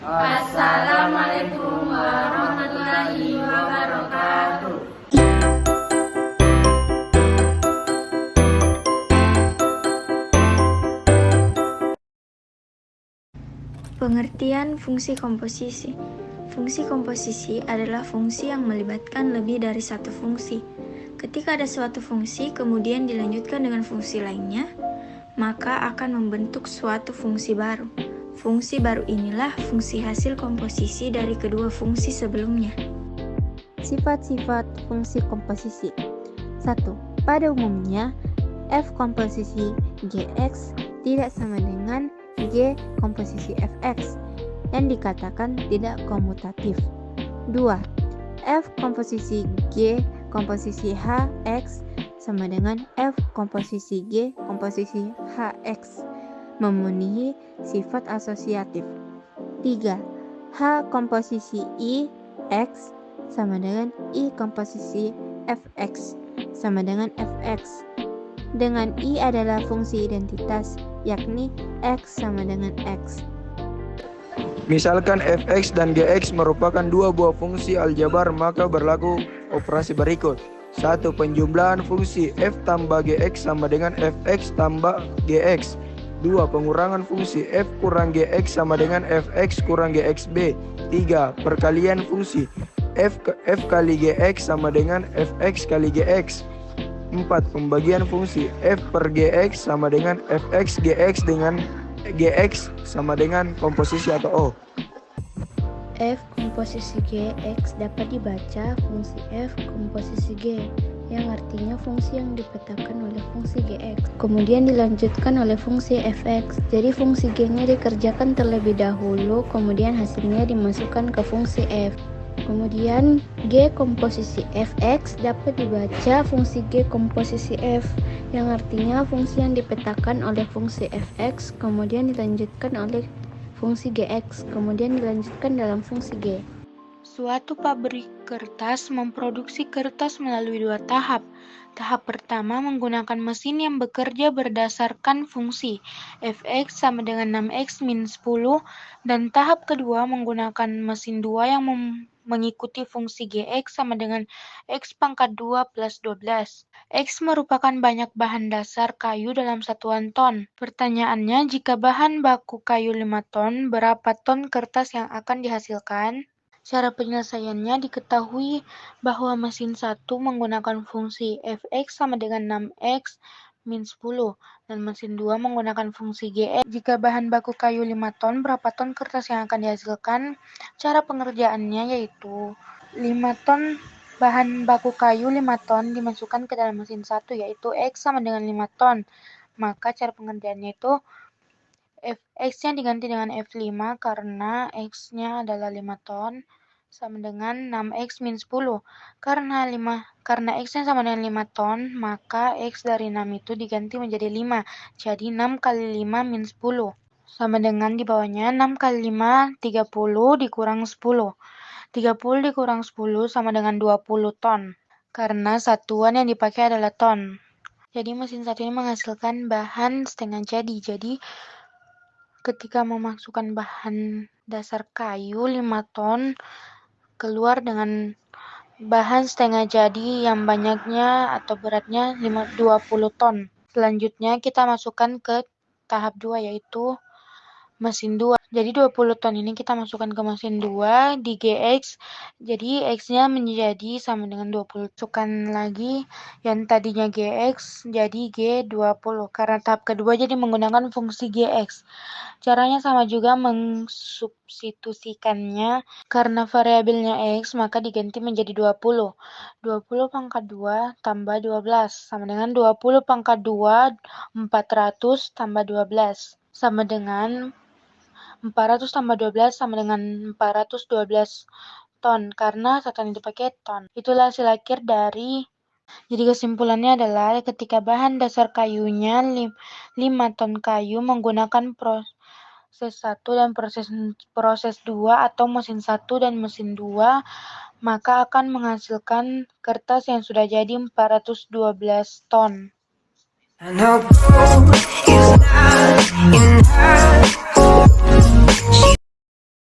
Assalamualaikum warahmatullahi wabarakatuh. Pengertian fungsi komposisi. Fungsi komposisi adalah fungsi yang melibatkan lebih dari satu fungsi. Ketika ada suatu fungsi kemudian dilanjutkan dengan fungsi lainnya, maka akan membentuk suatu fungsi baru. Fungsi baru inilah fungsi hasil komposisi dari kedua fungsi sebelumnya. Sifat-sifat fungsi komposisi. 1. Pada umumnya, F komposisi Gx tidak sama dengan G komposisi Fx yang dikatakan tidak komutatif. 2. F komposisi G komposisi Hx sama dengan F komposisi G komposisi Hx memenuhi sifat asosiatif. 3. H komposisi I X sama dengan I komposisi Fx sama dengan Fx dengan I adalah fungsi identitas, yakni X sama dengan X. Misalkan Fx dan Gx merupakan dua buah fungsi aljabar, maka berlaku operasi berikut. 1. Penjumlahan fungsi F tambah Gx sama dengan Fx tambah Gx. 2. Pengurangan fungsi F kurang Gx sama dengan Fx kurang Gxb. 3. Perkalian fungsi F kali Gx sama dengan Fx kali Gx. 4. Pembagian fungsi F per Gx sama dengan Fx Gx dengan Gx sama dengan komposisi atau O. F komposisi Gx dapat dibaca fungsi F komposisi G, yang artinya fungsi yang dipetakan oleh fungsi Gx, kemudian dilanjutkan oleh fungsi Fx. Jadi fungsi G-nya dikerjakan terlebih dahulu, kemudian hasilnya dimasukkan ke fungsi F. Kemudian G komposisi Fx dapat dibaca fungsi G komposisi F, yang artinya fungsi yang dipetakan oleh fungsi Fx, kemudian dilanjutkan oleh fungsi Gx, kemudian dilanjutkan dalam fungsi G. Suatu pabrik kertas memproduksi kertas melalui dua tahap. Tahap pertama menggunakan mesin yang bekerja berdasarkan fungsi Fx sama dengan 6x min 10, dan tahap kedua menggunakan mesin 2 yang mengikuti fungsi Gx sama dengan x pangkat 2 plus 12. X merupakan banyak bahan dasar kayu dalam satuan ton. Pertanyaannya, jika bahan baku kayu 5 ton, berapa ton kertas yang akan dihasilkan? Cara penyelesaiannya diketahui bahwa mesin 1 menggunakan fungsi Fx sama dengan 6x min 10 dan mesin 2 menggunakan fungsi Gx. Jika bahan baku kayu 5 ton, berapa ton kertas yang akan dihasilkan? Cara pengerjaannya yaitu 5 ton bahan baku kayu 5 ton dimasukkan ke dalam mesin 1, yaitu X sama dengan 5 ton. Maka cara pengerjaannya itu X-nya diganti dengan F5 karena X-nya adalah 5 ton sama dengan 6X min 10. Karena X-nya sama dengan 5 ton, maka X dari 6 itu diganti menjadi 5. Jadi 6 kali 5 min 10. Sama dengan di bawahnya 6 kali 5, 30 dikurang 10. 30 dikurang 10 sama dengan 20 ton. Karena satuan yang dipakai adalah ton. Jadi mesin satu ini menghasilkan bahan setengah jadi. Jadi ketika memasukkan bahan dasar kayu 5 ton, keluar dengan bahan setengah jadi yang banyaknya atau beratnya 20 ton. Selanjutnya kita masukkan ke tahap 2, yaitu mesin 2. Jadi 20 ton ini kita masukkan ke mesin 2 di Gx. Jadi X-nya menjadi sama dengan 20. Masukkan lagi yang tadinya Gx jadi G20. Karena tahap kedua jadi menggunakan fungsi Gx. Caranya sama juga, mensubstitusikannya. Karena variabelnya X maka diganti menjadi 20. 20 pangkat 2 tambah 12 sama dengan 20 pangkat 2 400 tambah 12 sama dengan 400 tambah 12 sama dengan 412 ton, karena satuan yang dipakai ton. Itulah hasil akhir dari. Jadi kesimpulannya adalah ketika bahan dasar kayunya 5 ton kayu menggunakan proses 1 dan proses 2 atau mesin 1 dan mesin 2, maka akan menghasilkan kertas yang sudah jadi 412 ton.